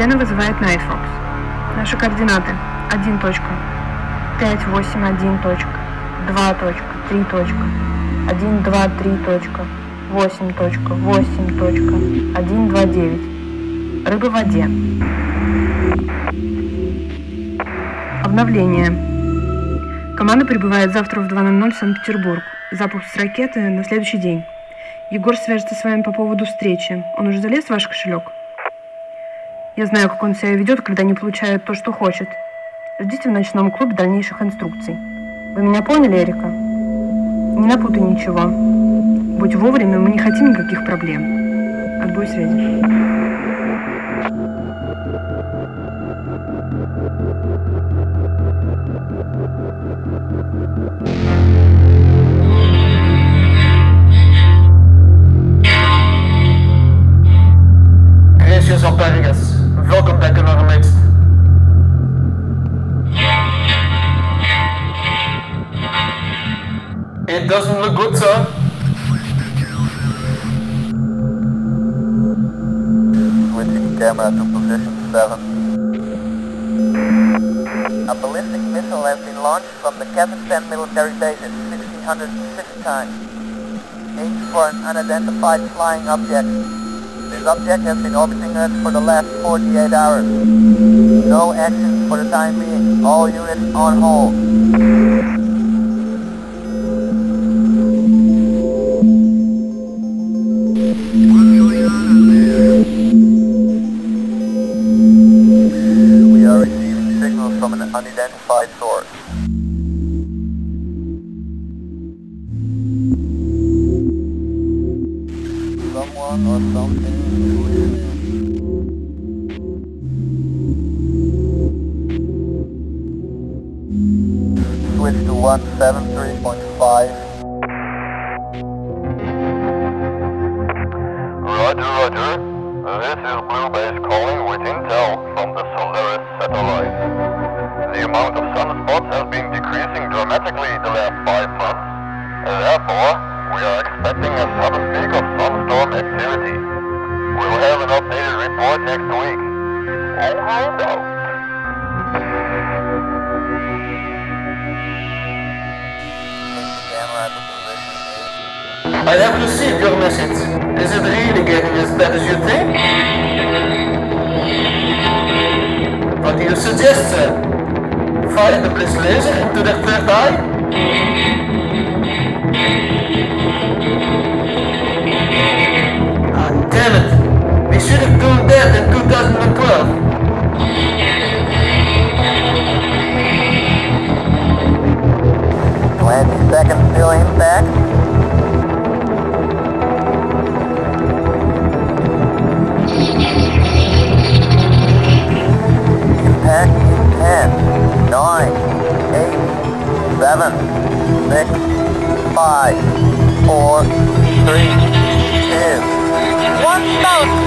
Елена вызывает Nightfox. Наши координаты. 1.581.2.3.8.8.129. Рыба в воде. Обновление. Команда прибывает завтра в 2:00 в Санкт-Петербург. Запуск с ракеты на следующий день. Егор свяжется с вами по поводу встречи. Он уже залез в ваш кошелек? Я знаю, как он себя ведет, когда не получает то, что хочет. Ждите в ночном клубе дальнейших инструкций. Вы меня поняли, Эрика? Не напутай ничего. Будь вовремя, мы не хотим никаких проблем. Отбой связи. Gracious Alperigas, welkom bij Canora Mixed. It doesn't look good, sir. Switching camera to position 7. A ballistic missile has been launched from the Kazakhstan military base at 1606 times. Aimed for an unidentified flying object. This object has been orbiting Earth for the last 48 hours. No action for the time being. All units on hold. We are receiving signals from an unidentified source. Someone or something listening. Switch to 173.5. Roger, Roger. This is Blue Base calling with intel from the Solaris satellite. The amount of sunspots has been decreasing dramatically the last 5 months. Therefore, we are expecting a sudden peak of sunstorm activity. We'll have an updated report next week. Over and out. Camera to position 8. I have received your message. Is it really getting as bad as you think? What do you suggest, sir? Fire the Bliss laser into their third eye? Ah, damn it! We should have done that in 2012. 20 seconds till impact. Impact in 10, 9, 8, 7, 6, 5, 4, 3, 2, 1 mouse